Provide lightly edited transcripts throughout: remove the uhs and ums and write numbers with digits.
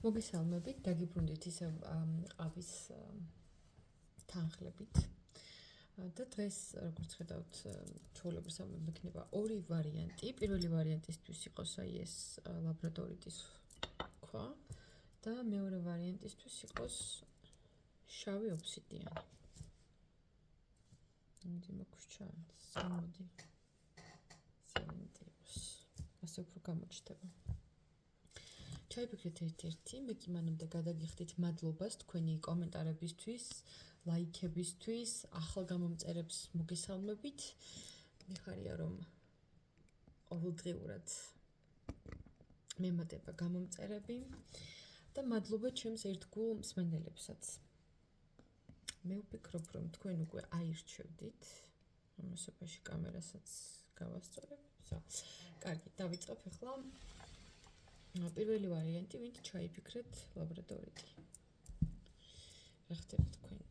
მოგესალმებით, დაგიბრუნდით ისევ ყავის თანხლებით. და დღეს, როგორც ხედავთ, ჩვეულებრივ მექნება ორი ვარიანტი. პირველი ვარიანტისთვის იყოს აი ეს ლაბრადორიტის ქვა და მეორე ვარიანტისთვის იყოს შავი ობსიდიანი. იმედი მაქვს ჩანს. მოდი. სავენტიოს. ასე უფრო გამოჩნდება. ჩაიფიქრეთ ერთ-ერთი, მე კი მანამდე გადაგიხდით მადლობას თქვენი კომენტარებისთვის, ლაიქებისთვის, ახალ გამომწერებს მოგესალმებით. მიხარია რომ ყოველდღიურად მემატება გამომწერები და მადლობა ჩემს ერთგულ მსმენელებსაც. მე ვფიქრობ რომ თქვენ უკვე აირჩევდით, ამასობაში კამერასაც გავასწორებ. კარგი, დავიწყებ ახლა. პირველი ვარიანტი, ვინც ჩაიფიქრეთ ლაბრადორიტი. რა ხდება თქვენთან?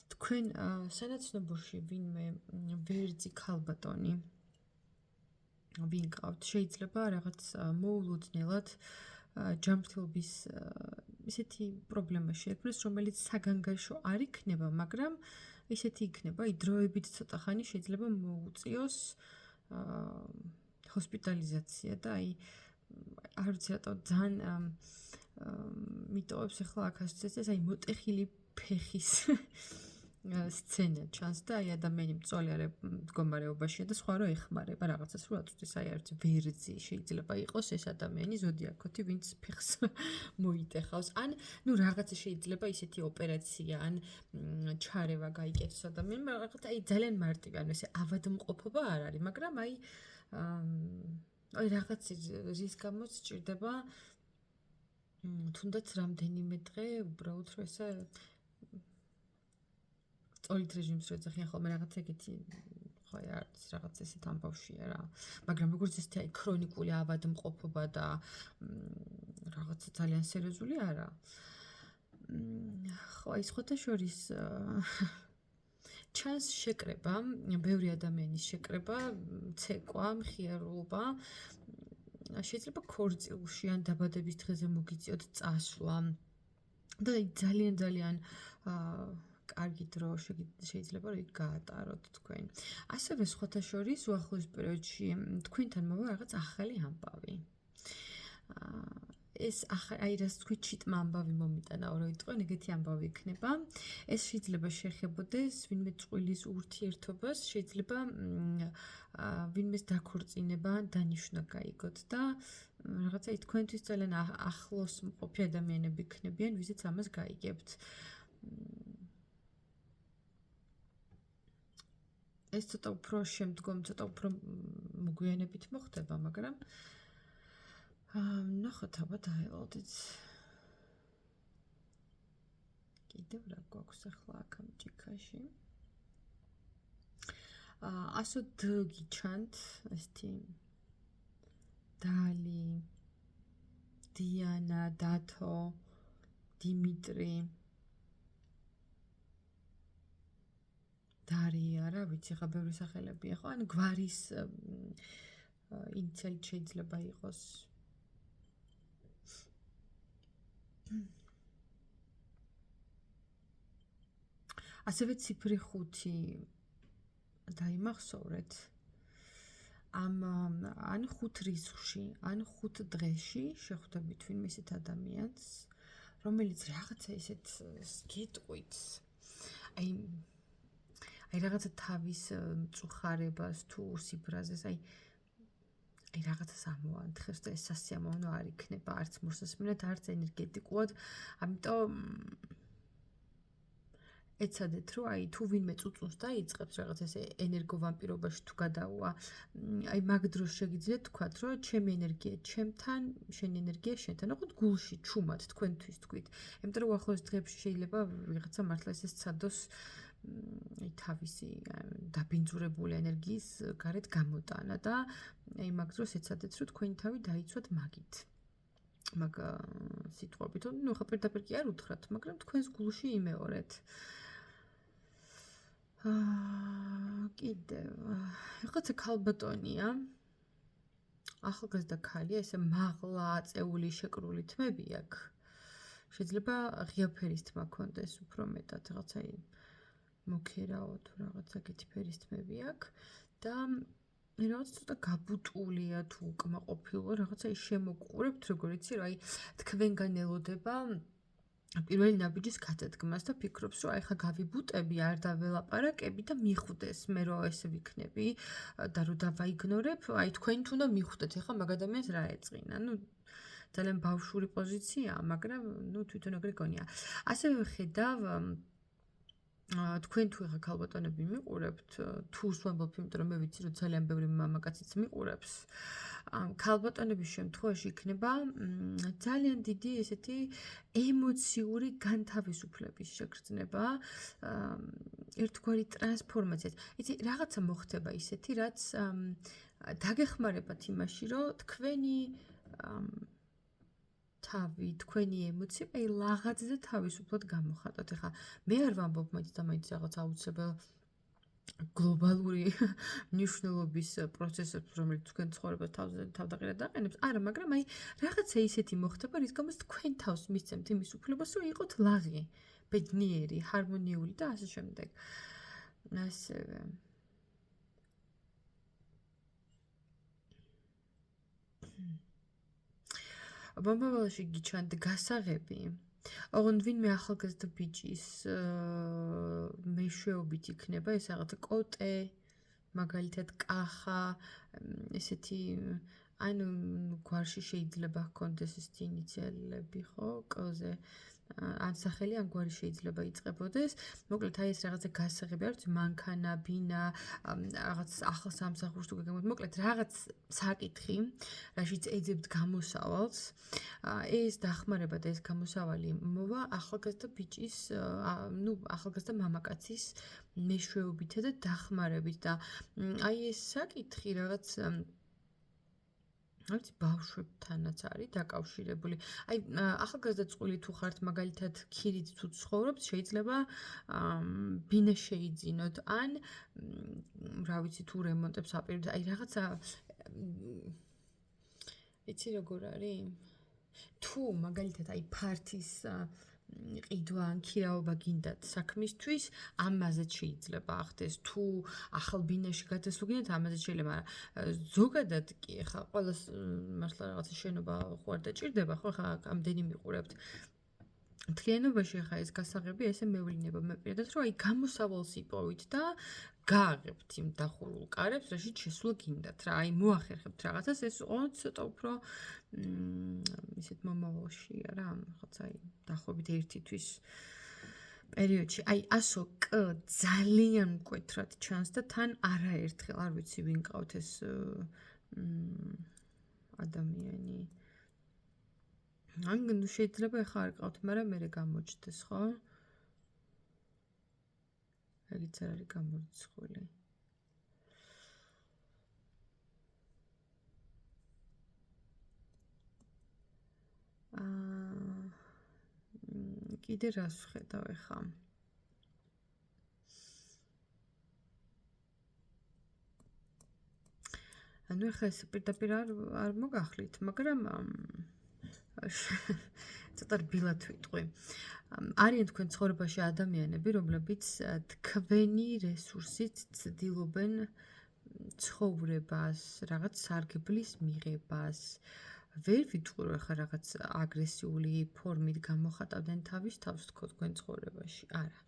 თქვენ სანაცნობოში ვინმე ვერძი ქალბატონი ვინ გყავთ, შეიძლება რაღაც მოულოდნელად ჯანმრთელობის ისეთი პრობლემა შეექმნას, რომელიც საგანგაშო არ იქნება, მაგრამ ისეთი იქნება, დროებით ცოტა ხანი შეიძლება მოუწიოს ჰოსპიტალიზაცია და არ ვიცი რატო ძალიან მიტოვებს ახლა აქ ასოციაციას, მოტეხილი ფეხის სცენა ჩანს და ადამიანი მწვავე მდგომარეობაშია და სხვა რო ეხმარება რაღაცას რო აწვდის, არც ვერძი შეიძლება იყოს ეს ადამიანი ზოდიაქოთი, ვინც ფეხს მოიტეხავს. ან რაღაცა შეიძლება ისეთი ოპერაცია, ან ჩარევა გაიკეთოს ადამიანმა, რაღაცა ძალიან მარტივი, ესე ავადმყოფობა არ არის, მაგრამ რაღაც რის გამოც სჭირდება თუნდაც რამდენიმე დღე უბრალოდ რომ ესე სწორით რეჟიმს რო ეძახიან ხოლმე რაღაც ეგეთი ხო არც რაღაც ესეთ ამბავშია რა. მაგრამ როგორც ესეთი ქრონიკული ავადმყოფობა და რაღაც ძალიან სერიოზული არა. ხო, სხვათა შორის ჩანს შეკრება, ბევრი ადამიანის შეკრება, ცეკვა, მხიარულობა. შეიძლება ქორწილში ან დაბადების დღეზე მოგიწიოთ წასვლა და ძალიან კარგი დრო შეიძლება რომ გაატაროთ თქვენ. ასევე სხვათა შორის უახლოეს პერიოდში თქვენთან მოვა რაღაც ახალი ამბავი. ეს რას თქვი ჩიტმა ამბავი მომიტანაო რომ იტყვენ, ეგეთი ამბავი იქნება. ეს შეიძლება შეხებოდეს ვინმე წყვილის ურთიერთობას, შეიძლება ვინმეს დაქორწინება ან დანიშვნა გაიგოთ და რაღაცა თქვენთვის ძალიან ახლოს მყოფი ადამიანები იქნებიან, ვიზეც ამას გაიგებთ. ეს ცოტა უფრო შემდგომ, ცოტა უფრო მოგვიანებით მოხდება, მაგრამ ნახოთ, აბა დაელოდეთ. კიდევ რა გვაქვს ახლა აქ ამ ჭიქაში? ასო გიჩანთ, ესეთი დალი, დიანა, დათო, დიმიტრი, დარია, რა ვიცი, ხა ბევრი სახელებია, ხო? ან გვარის ინიციალი შეიძლება იყოს. ასევე ციფრი 5 დაიმახსოვრეთ. ან 5 რიცხვში, ან 5 დღეში შეხვდებით ვინმე ისეთ ადამიანს, რომელიც რაღაცა ისეთ გეტყვით. რაღაცა თავის მწუხარებას თუ სიბრაზეს, რაღაცას ამოანთხებს და ეს სასიამოვნო არ იქნება არც მოსასმენად, არც ენერგეტიკულად. ამიტომ ეცადეთ, რომ თუ ვინმე წუწუნს დაიწყებს რაღაც ესე ენერგოვამპირობაში თუ გადაუვა, მაგ დროს შეგიძლიათ თქვათ, რომ ჩემი ენერგია ჩემთან, შენი ენერგია შენთან, ოღონდ გულში ჩუმად თქვენთვის თქვით. იმიტომ რომ უახლოეს დღეებში შეიძლება ვიღაცა მართლა ესე სცადოს თავისი დაბინძურებული ენერგიის გარეთ გამოტანა და მაგ დროს ეცადეთ, რომ თქვენი თავი დაიცვათ მაგით. მაგ სიტყვებით, ნუ ხა პირდაპირ კი არ უთხრათ, მაგრამ თქვენს გულში იმეორეთ. კიდევ რაღაცა ქალბატონია. ახალგაზრდა ქალია, ესე მაღლა, აწეული, შეკრული თმები აქვს. შეიძლება ღია ფერის თმა ქონდეს უფრო მეტად, რაღაცა მოქერაო თუ რაღაცა გეთი ფერის თმები აქვს და რაღაც ცოტა გაბუტულია თუ უკმაყოფილო, რაღაცა ის შემოყურებთ, როგორ იცი, რომ აი თქვენგან ელოდება პირველი ნაბიჯის გადადგმას და ფიქრობს, რომ აი ხა გავიბუტები, არ დაველაპარაკები და მიხვდეს, მე რო ესე ვიქნები და რო დავაიგნორებ, აი თქვენ თუ უნდა მიხვდეთ, ეხლა მაგ ადამიანს რა ეწყინა. ნუ ძალიან ბავშვური პოზიციაა, მაგრამ ნუ თვითონ ეგრე გონია. ასევე ვხედავ თქვენ თუ ეხლა ქალბატონები მიყურებთ, თუ ვამბობ, იმიტომ რომ მე ვიცი, რომ ძალიან ბევრი მამაკაციც მიყურებს. ქალბატონების შემთხვევაში იქნება ძალიან დიდი ესეთი ემოციური განთავისუფლების შეგრძნება, ერთგვარი ტრანსფორმაცია. იცი, რაღაცა მოხდება ისეთი, რაც დაგეხმარებათ იმაში, რომ თქვენი თავი, თქვენი ემოციები, აი ლაღაძზე თავისუფლად გამოხატოთ. ეხლა მე არ ვამბობ მაინც და მაინც რაღაც აუცილებლად გლობალური მნიშვნელობის პროცესებს, რომელიც თქვენ ცხოვრებას თავდაყირად დაყენებს, არა, მაგრამ აი რაღაცა ისეთი მოხდება, რის გამოც თქვენ თავს მისცემთ იმის უფლებას, რომ იყოთ ლაღი, ბედნიერი, ჰარმონიული და ასე შემდეგ. ასევე მომავალში გიჩვენთ გასაღები. ოღონდ ვინმე ახალგაზრდა ბიჭის მეშვეობით იქნება ეს რაღაცა კოტე, მაგალითად კახა, ესეთი ანუ გვარში შეიძლება ჰქონდეს ესეთი ინიციალები, ხო, კ-ზე ან სახელი ან გვარი შეიძლება იწყებოდეს. მოკლედ აი ეს რაღაცა გასაღები არის, მანქანა, ბინა, რაღაც ახალ სამსახურს თუ გეგმავთ, მოკლედ რაღაც საკითხი, რაშიც ეძებთ გამოსავალს. ეს დახმარება და ეს გამოსავალი მოვა ახალგაზრდა ბიჭის, ნუ ახალგაზრდა მამაკაცის მეშვეობითა და დახმარებით და აი ეს საკითხი რაღაც არც ბავშვებთანაც არის დაკავშირებული. აი ახალგაზრდა წყვილი თუ ხართ, მაგალითად ქირით თუ ცხოვრობთ, შეიძლება ბინა შეიძინოთ ან რა ვიცი თუ რემონტებს აპირებთ, აი რაღაცა იცი როგორ არის? თუ მაგალითად აი ფართის ყიდვა ან ქირაობა გინდათ საქმისთვის, ამაზეც შეიძლება ახდეს. თუ ახალ ბინაში გადასულგინდათ, ამაზეც შეიძლება, მაგრამ ზოგადად კი ხა ყოველს მართლა რაღაცა შენობა ხო არ დაჭირდება, ხო ხა ამდენი მიყურებთ. მთლიანობაში ხა ეს გასაღები ესე მევლინება მე პირადად, რომ აი გამოსავალს იპოვით და გააღებთ იმ დახურულ კარებს, რაშიც შესვლა გინდათ რა, აი მოახერხებთ რაღაცას, ეს ცოტა უფრო ისეთ მომავალშია რა, რაღაცა აი დაახლოებით 1 თვის პერიოდში. აი ასო კ ძალიან მკვეთრად ჩანს და თან არაერთხელ, არ ვიცი ვინ ყავთ ეს ადამიანი. ან შეიძლება ეხა არ ყავთ, მაგრამ მე გამოჩნდეს, ხო? ეგიც არ არის გამორიცხული. კიდე რას ვხედავ ეხა? ანუ ეხა ეს პირდაპირ არ მოგახლით, მაგრამ ცოტა რბილად ვიტყვი. არიან თქვენ ცხოვრებაში ადამიანები, რომლებიც თქვენი რესურსით ცდილობენ ცხოვრებას, რაღაც სარგებლის მიღებას. ვერ ვიტყვი, რომ ახლა რაღაც აგრესიული ფორმით გამოხატავდნენ თავის თავს თქვენ ცხოვრებაში. არა.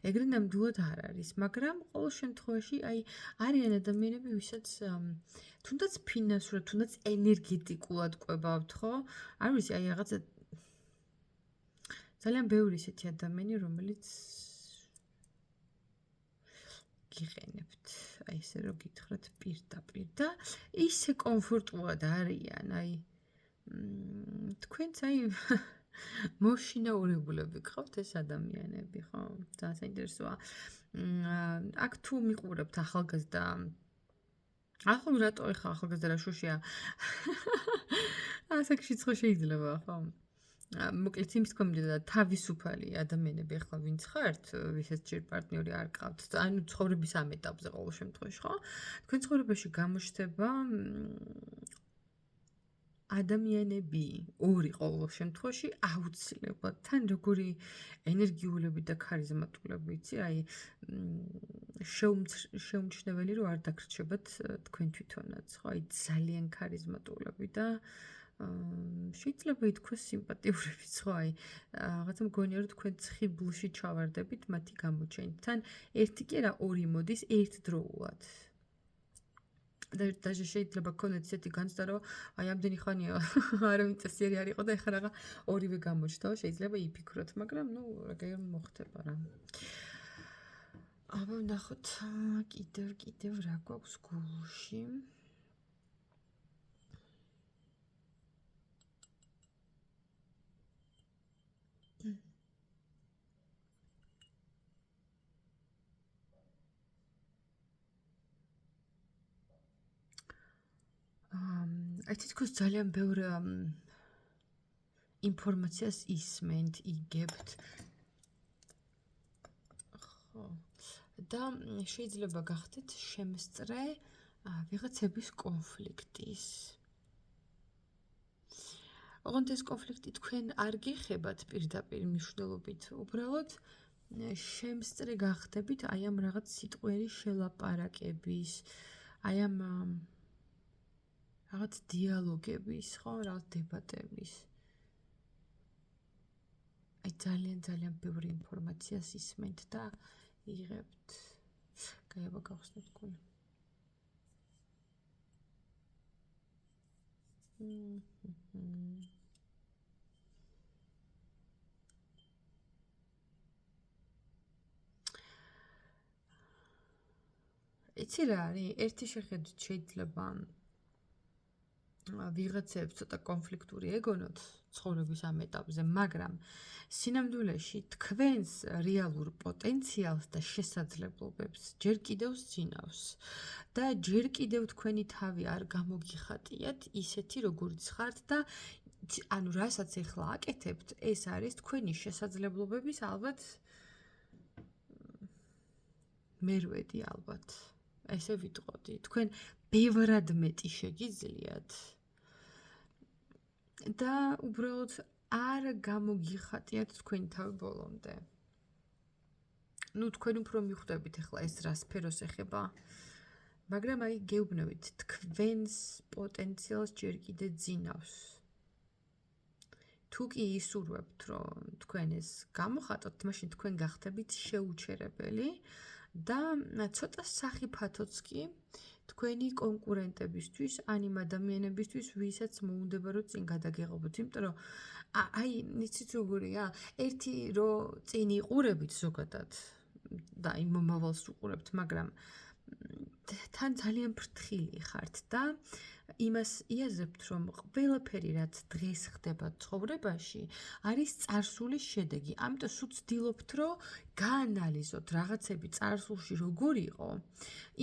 ეგრე ნამდვილად არ არის, მაგრამ ყოველ შემთხვევაში აი არიან ადამიანები, ვისაც თუნდაც ფინანსურად, თუნდაც ენერგეტიკულად ყვებავთ, ხო? არ ვიცი, აი რაღაცა ძალიან ბევრი ისეთი ადამიანი, რომელიც გიყენებთ. აი ესე რომ გითხრათ პირდაპირ და ისე კომფორტულად არიან, აი თქვენც აი მოშინაურებულები გყავთ ეს ადამიანები, ხო? ძალიან საინტერესოა. აქ თუ მიყურებთ ახალგაზრდა ახლა რატო ეხა ახალგაზრდა რა შუშია? ასაკშიც ხო შეიძლება, ხო? მოკლედ იმის თქმა მინდოდა თავისუფალი ადამიანები ახლა ვინც ხართ, ვისაც ჯერ პარტნიორი არ გყავთ, ანუ ცხოვრების ამ ეტაპზე ყოველ შემთხვევაში, ხო? თქვენ ცხოვრებაში გამოჩნდება ადამიანები ორი ყოველ შემთხვევაში აუცილებლად თან როგორი ენერგიულები და ქარიზმატულები იცი აი შეუმჩნეველი რომ არ დაგრჩებათ თქვენ თვითონაც ხო აი ძალიან ქარიზმატულები და შეიძლება ითქვას სიმპათიურებიც ხო აი რაღაცა მგონია რომ თქვენ ცხიბლში ჩავარდებით მათი გამოჩენით თან ერთი კი არა ორი მოდის ერთდროულად და შეიძლება გქონდეთ ისეთი განცდა რომ აი ამდენი ხანია არავინ წესიერი არ იყო და ეხლა რაღა ორივე გამოჩნდა შეიძლება იფიქროთ მაგრამ ნუ როგორ მოხდება რა აბა ნახოთ კიდევ რა გვაქვს გულში აი თითქოს ძალიან ბევრ ინფორმაციას ისმენთ, იგებთ. ხო. და შეიძლება გახდეთ შემსწრე ვიღაცების კონფლიქტის. ოღონდ ეს კონფლიქტი თქვენ არ გიხებათ პირდაპირ მნიშვნელობით, უბრალოდ შემსწრე გახდებით აი ამ რაღაც სიტყვიერი შელაპარაკების, აი ამ რაღაც დიალოგების, ხო, რაღაც დებატების. აი ძალიან ბევრი ინფორმაციას ისმენთ და იღებთ. კაი, აბა გავხსნით თქვენ. იცი რა არის? ერთი შეხედვით შეიძლება ვიღაცებს ცოტა კონფლიქტური ეგონოთ ცხოვრების ამ ეტაპზე, მაგრამ სინამდვილეში თქვენს რეალურ პოტენციალს და შესაძლებლობებს ჯერ კიდევ სძინავს და ჯერ კიდევ თქვენი თავი არ გამოგიხატიათ ისეთი როგორიც ხართ და ანუ რასაც ეხლა აკეთებთ, ეს არის თქვენი შესაძლებლობების ალბათ მერვედი ალბათ. ესე ვიტყოდი. თქვენ ბევრად მეტი შეგიძლიათ და უბრალოდ არ გამოგიხატიათ თქვენი თავი ბოლომდე. ნუ თქვენ უფრო მიხვდებით ახლა ეს რა სფეროს ეხება. მაგრამ აი გეუბნებით, თქვენს პოტენციალს ჯერ კიდე ძინავს. თუ კი ისურვებთ, რომ თქვენ ეს გამოხატოთ, მაშინ თქვენ გახდებით შეუჩერებელი და ცოტა სახიფათოც კი თქვენი კონკურენტებისთვის, ან იმ ადამიანებისთვის, ვისაც მოუნდება რომ წინ გადაგეღობოთ, იმიტომ რომ აი, იცით როგორია? ერთი რომ წინ იყურებით ზოგადად და იმ მომავალს უყურებთ, მაგრამ თან ძალიან ფრთხილი ხართ და იმას იაზრებთ, რომ ყველაფერი, რაც დღეს ხდება ცხოვრებაში, არის წარსულის შედეგი. ამიტომ სულ ცდილობთ, რომ გაანალიზოთ რაღაცები წარსულში როგორ იყო,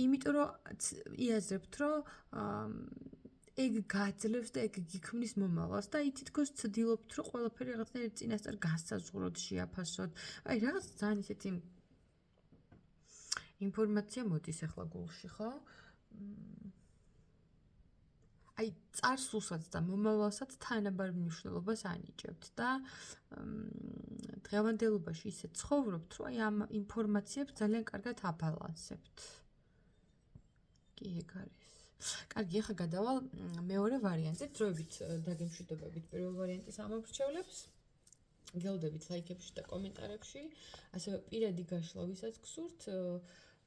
იმიტომ რომ იაზრებთ, რომ ეგ გაძლევს და ეგ გიქმნის მომავალს და თითქოს ცდილობთ, რომ ყველაფერი რაღაცნაირად წინასწარ გასაზღვროთ, შეაფასოთ. აი, რაღაც ძალიან ისეთი ინფორმაცია მოდის ახლა გულში, ხო? აი, წარსულსაც და მომავალსაც თანაბარ მნიშვნელობას ანიჭებთ და დღევანდელობაში ისე ცხოვრობთ, რომ აი ამ ინფორმაციებს ძალიან კარგად აბალანსებთ. კი, ეგ არის. კარგი, ახლა გადავალ მეორე ვარიანტზე, დროებით დაგემშვიდობებით პირველ ვარიანტის ამომრჩევლებს. გელოდებით ლაიქებში და კომენტარებში, ასევე პირადი გაშლა ვისაც გსურთ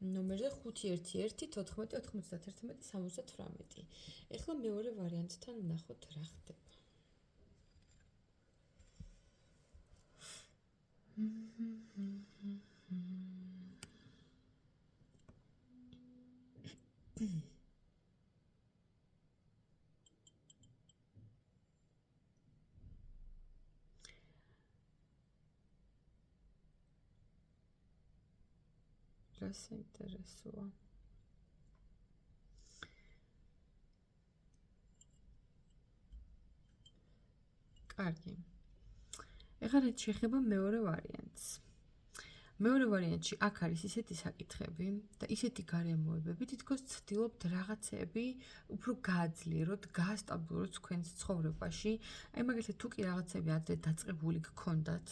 ნომერზე 511-91-78. ეხლა მეორე ვარიანტთან ვნახოთ რა ხდება. რა საინტერესოა. კარგი. ეხლა რაც შეეხება მეორე ვარიანტს. მეორე ვარიანტში აქ არის ისეთი საკითხები და ისეთი გარემოებები, თითქოს ცდილობთ რაღაცები უფრო გააძლიეროთ, გაასტაბილუროთ თქვენს ცხოვრებაში. აი მაგალითად თუ კი რაღაცები ადრე დაწყებული გქონდათ,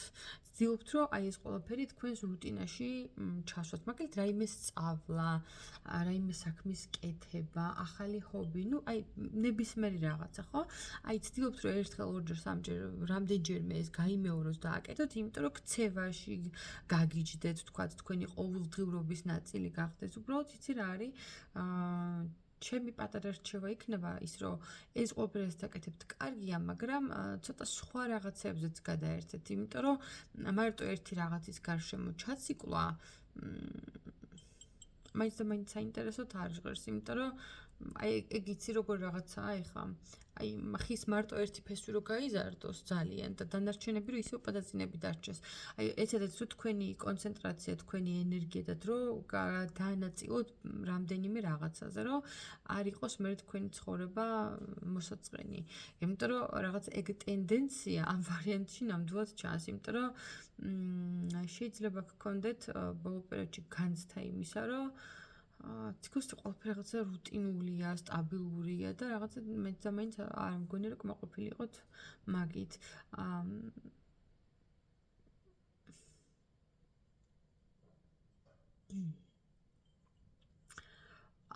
ცდილობთ რომ აი ეს ყველაფერი თქვენს რუტინაში ჩასვათ. მაგალითად რაიმე სწავლა, რაიმე საქმის კეთება, ახალი ჰობი, ну აი ნებისმიერი რაღაცა, ხო? აი ცდილობთ რომ ერთხელ, ორჯერ, სამჯერ, რამდენჯერმე ეს გაიმეოროს და აკეთოთ, იმიტომ რომ ქცევაში გაგიჯდეთ, თქვათ, თქვენი ყოველდღიურობის ნაწილი გახდეს. უბრალოდ იცი რა არის? ჩემი პატარა რჩევა იქნება ის, რომ ეს ყველაფერი დაკეთებთ კარგია, მაგრამ ცოტა სხვა რაღაცებზეც გადაერთეთ, იმიტომ რომ მარტო ერთი რაღაცის გარშემო ჩაციკლა მაინც და მაინც საინტერესოდ არ ჟღერს, იმიტომ რომ აი ეგ იცი როგორ რაღაცაა ეხლა. აი ხის მარტო ერთი ფესვი რო გაიზარდოს ძალიან და დანარჩენები რო ისევ პატაძინები დარჩეს. აი ეცადეთ თუ თქვენი კონცენტრაცია, თქვენი ენერგია და დრო დაანაწილოთ რამდენიმე რაღაცაზე, რომ არ იყოს მე თქვენი ცხოვრება მოსაწყენი. იმიტომ რომ რაღაც ეგ ტენდენცია ამ ვარიანტში ნამდვილად ჩანს, იმიტომ რომ შეიძლება გქონდეთ ბოლო პერიოდში განცდა იმისა, რომ თქოს ყველაფერი რაღაცა რუტინულია, სტაბილურია და რაღაცა მეც და მაინც არ მგონია რომ კმაყოფილი იყოთ მაგით.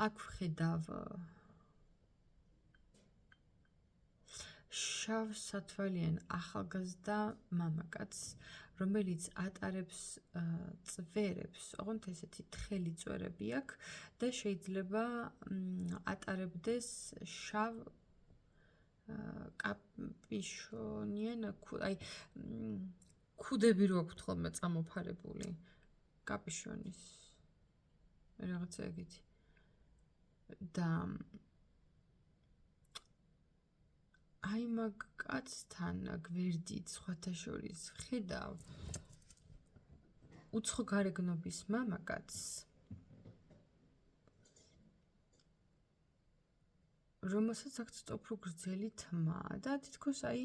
აქ ვხედავ შავ სათვალიან ახალგაზრდა მამაკაცს, რომელიც ატარებს წვერებს, ოღონდ ესეთი თხელი წვერები აქვს და შეიძლება ატარებდეს შავ კაპიშონიან, აი ქუდები რო აქვს ხოლმე წამოფარებული კაპიშონის რაღაცა ეგეთი. და აი მაგ კაცთან გვერდით სხვათა შორის ვხედავ უცხო გარეგნობის მამაკაცს, რომელსაც აქვს სტოპრო გრძელი თმა და თითქოს აი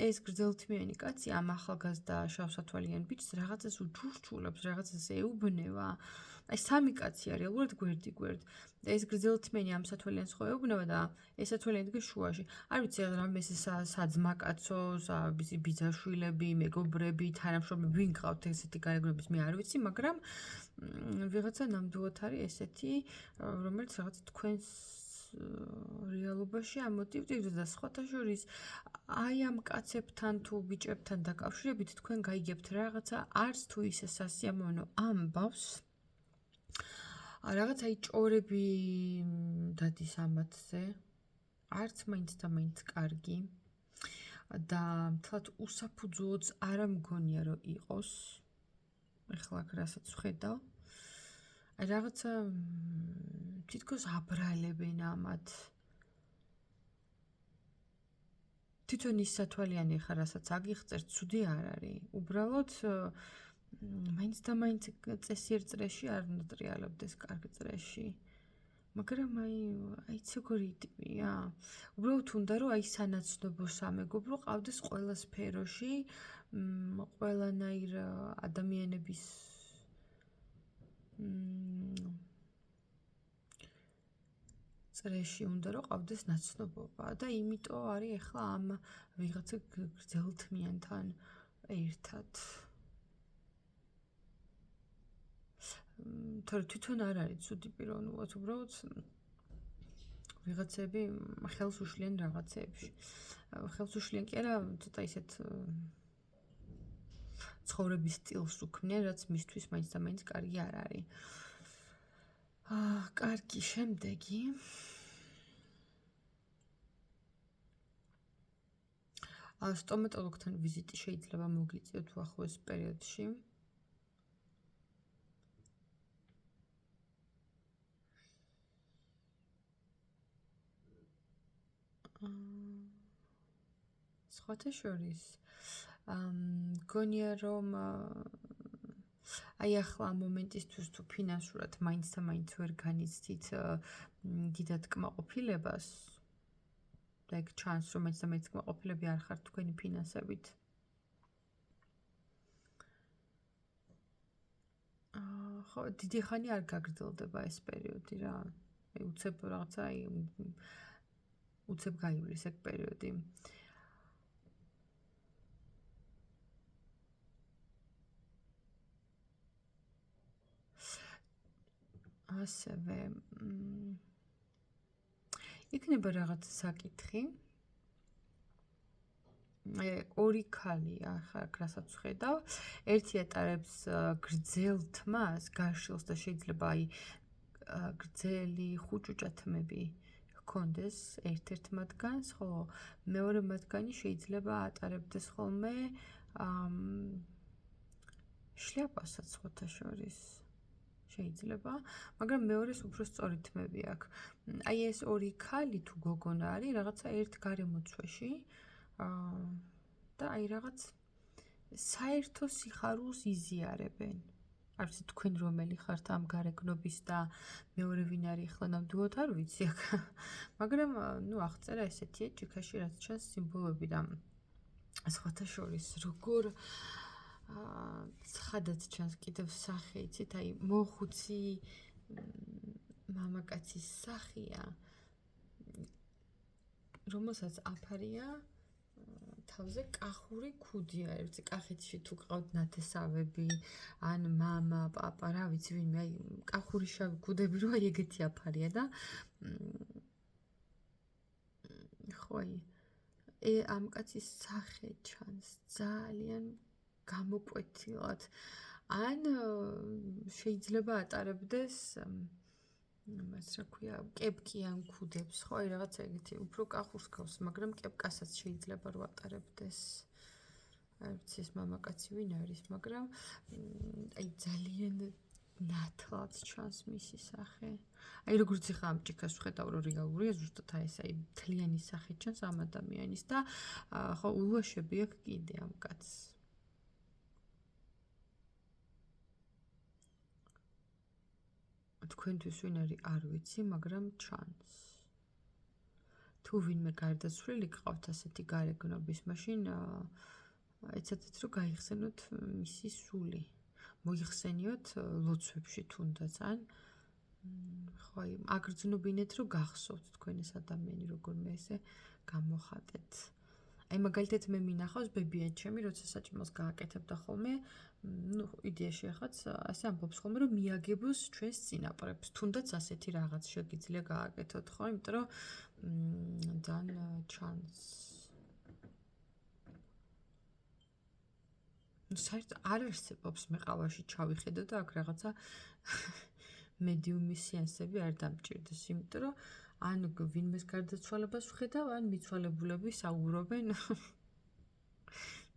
ეს გრძელთმიანი კაცი ამ ახალგაზრდა შავსათვალიან ბიჭს რაღაცას უჩურჩულებს, რაღაცას ეუბნება. აი სამი კაცია რეალურად გვერდი-გვერდ. და ეს გრძელთმიანი ამ სათვალიანს ხო ეუბნება და ეს სათვალიანი დგას შუაში. არ ვიცი რამე ეს საძმა კაცო, ბიძაშვილები, მეგობრები, თანამშრომლები, ვინ გყავთ ესეთი გარეგნობის, მე არ ვიცი, მაგრამ ვიღაცა ნამდვილად არის ესეთი, რომელიც რაღაც თქვენს რეალობაში ამოტივდება და სხვათა შორის აი ამ კაცებთან თუ ბიჭებთან დაკავშირებით თქვენ გაიგებთ რაღაცა არც თუ ისე სასიამოვნო ამბავს, რაღაც აი ჭორები დადის ამათზე, არც მაინც და მაინც კარგი და თლათ უსაფუძვლოც არ მგონია რომ იყოს. ეხლა აქ რასაც ვხედავ, აი რაღაცა თითქოს აბრალებენ ამათ. თვითონ ის სათვალიანი ხარ, რასაც აგიღწევთ, ცუდი არ არის. უბრალოდ მაინც და მაინც წესიერ წრეში არ უნდა ტრიალებდეს კარგ წრეში. მაგრამ აი ცეგორი ტიპია. უბრალოდ უნდა რომ აი სანაცნობო სამეგობრო ყავდეს ყველა სფეროში, ყველანაირ ადამიანების წრეში უნდა რომ ყავდეს ნაცნობობა და იმიტომ არის ახლა ამ ვიღაცა გრძელთმიანთან ერთად. თორე თვითონ არ არის ცუდი პიროვნულად, უბრალოდ ვიღაცები ხელს უშლიან რაღაცეებში. ხელს უშლიან კი არა, ცოტა ისეთ ცხოვრების სტილს უქმნიან, რაც მისთვის მაინც და მაინც კარგი არ არის. კარგი, შემდეგი. სტომატოლოგთან ვიზიტი შეიძლება მოგიწიოთ უახლოეს პერიოდში. სხვათა შორის მგონია რომ აი ახლა ამ მომენტისთვის თუ ფინანსურად მაინც და მაინც ვერ განიცდით დიდად კმაყოფილებას, და ეგ ჩანს, რომ მეც და მეც კმაყოფილები არ ხართ თქვენი ფინანსებით. ხო, დიდი ხანი არ გაგრძელდება ეს პერიოდი რა. უცებ რაღაცა უცებ გაივლის ეგ პერიოდი. ასევე იქნება რაღაც საკითხი. ორი ქალია, ხა რასაც ვხედავ. ერთი ატარებს გრძელ თმას, გარშილს და შეიძლება აი გრძელი ხუჭუჭა თმები ჰქონდეს ერთ-ერთ მათგანს, ხოლო მეორე მათგანი შეიძლება ატარებდეს ხოლმე შლაპასაც სხვათა შორის. შეიძლება, მაგრამ მეორეს უფრო სწორი თმები აქვს. აი ეს ორი ქალი თუ გოგონა არის რაღაცა ერთ გარემოცვაში და აი რაღაც საერთო სიხარულს იზიარებენ. არ ვიცი თქვენ რომელი ხართ ამ გარეგნობის და მეორე ვინ არის ახლა ნამდვილად არ ვიცი აქ. მაგრამ ნუ აღწერა ესეთია ჭიქაში რაც ჩანს სიმბოლოები და სხვათა შორის როგორ ცხადად ჩანს კიდევ სახე, იცით, აი მოხუცი მამაკაცის სახეა, რომელსაც აფარია თავზე კახური ქუდი არის, კახეთში თუ ყავთ ნათესავები, ან მამა, პაპა, რა ვიცი, ვინმე, აი კახური შავი ქუდები რო აი ეგეთი აფარია და ხო აი ამ კაცის სახე ჩანს ძალიან გამოკვეთილად. ან შეიძლება ატარებდეს მას რა ქვია, კეპკიან ქუდებს, ხო, აი რაღაცა ეგეთი, უფრო კახურს გავს, მაგრამ კეპკასაც შეიძლება რო ატარებდეს. არ ვიცი ეს მამაკაცი ვინ არის, მაგრამ აი ძალიან ნათლად ჩანს მისი სახე. აი როგორც ეხა ამ ჭიქას ვხედავ, რომ რეალურია, ზუსტად აი ეს აი მთლიანი სახე ჩანს ამ ადამიანის და ხო ულვაშები აქვს კიდე ამ კაცს. თქვენთვის ვინ არის არ ვიცი, მაგრამ ჩანს. თუ ვინმე გარდაცვლილი გყავთ ასეთი გარეგნობის, მაშინ ეცადეთ რომ გაიხსენოთ მისი სული. მოიხსენიოთ ლოცვებში თუნდაც, ან ხო აი აგრძნობინეთ რომ გახსოვთ თქვენ ეს ადამიანი როგორმე ესე გამოხატეთ. აი მაგალითად მე მინახავს ბებია ჩემი, როცა საჭმელს გააკეთებდა ხოლმე, ნუ იდეაში ახაც ასე ამბობს ხოლმე რომ მიაგებოს ჩვენს წინაპრებს, თუნდაც ასეთი რაღაც შეგიძლია გააკეთოთ, ხო? იმიტომ რომ ძალიან ჩანს. ნუ საერთოდ არ არსებობს მე ყავაში ჩავიხედო და აქ რაღაცა მედიუმის სეანსები არ დამჭირდეს, იმიტომ რომ ან ვინმეს გარდაცვალებას ვხედავ, ან მიცვალებულები საუბრობენ.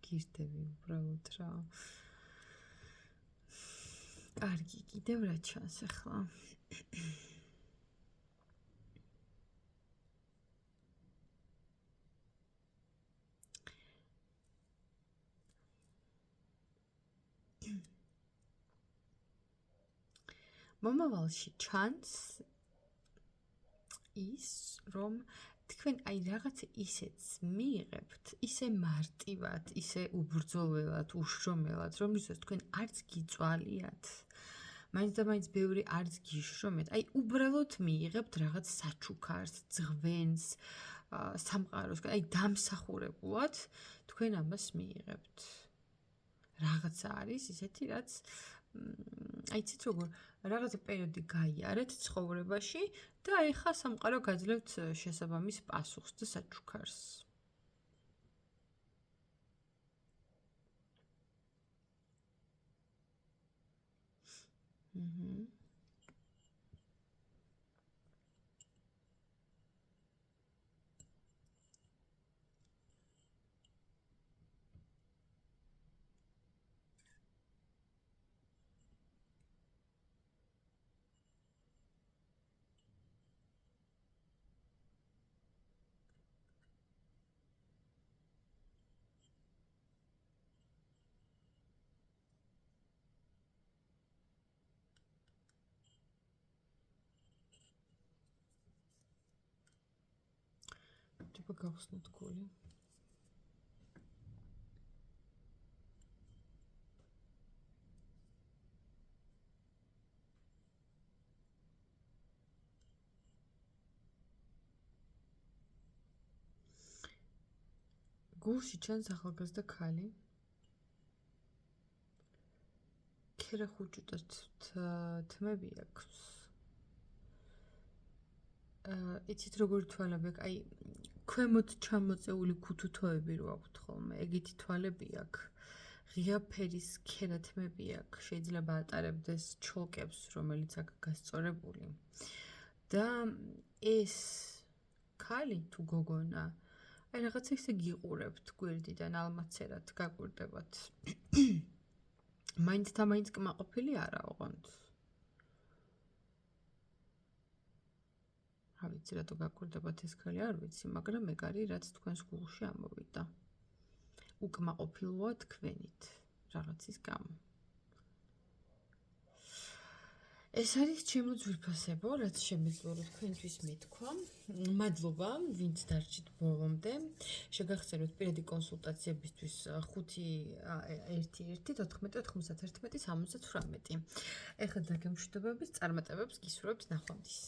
გირდები უბრალოდ რა. კარგი, კიდევ რა ჩანს ახლა? მომავალში ჩანს ის, რომ თქვენ აი რაღაც ისეც მიიღებთ, ისე მარტივად, ისე უბრძოლველად, უშრომელად, რომლითაც თქვენ არც გიწვალიათ, მაინც და მაინც ბევრი არც გიშრომეთ, აი უბრალოდ მიიღებთ რაღაც საჩუქარს, ძღვენს, სამყაროს, აი დამსახურებულად თქვენ ამას მიიღებთ. რაღაცა არის ისეთი, რაც აი იცით როგორ რაღაცა პერიოდი გაიარეთ ცხოვრებაში და აი ხა სამყარო გაძლევთ შესაბამის პასუხს და საჩუქარს. შეიძლება გავხსნათ გული. გულში ჩანს ახალგაზრდა ქალი. ქერა ხუჭუტად თმები აქვს. იცით როგორი თვალები აქვს? აი, ქვემოთ ჩამოწეული ქუთუთოები რო აქვთ ხოლმე, ეგეთი თვალები აქვს. ღია ფერის ქერა თმები აქვს. შეიძლება ატარებდეს ჩოლკებს, რომელიც აქვს გასწორებული. და ეს ქალი თუ გოგონა აი რაღაცა ისე გიყურებთ გვერდიდან ალმაცერად გაკვირდებათ. მაინც და მაინც კმაყოფილი არა ოღონდ. რა ვიცი რატო გაკვირდებათ ეს ქალი არ ვიცი, მაგრამ ეგ არის რაც თქვენს გულში ამოვიდა. უკმაყოფილოა თქვენით რაღაცის გამო. ეს არის ჩემო ძვირფასებო, რაც შემიძლია რომ თქვენთვის მეთქვა. მადლობა, ვინც დარჩით ბოლომდე. შეგახსენებთ პირადი კონსულტაციებისთვის 511-91-78. ეხლა დაგემშვიდობების წარმატებებს გისურვებთ ნახვამდის.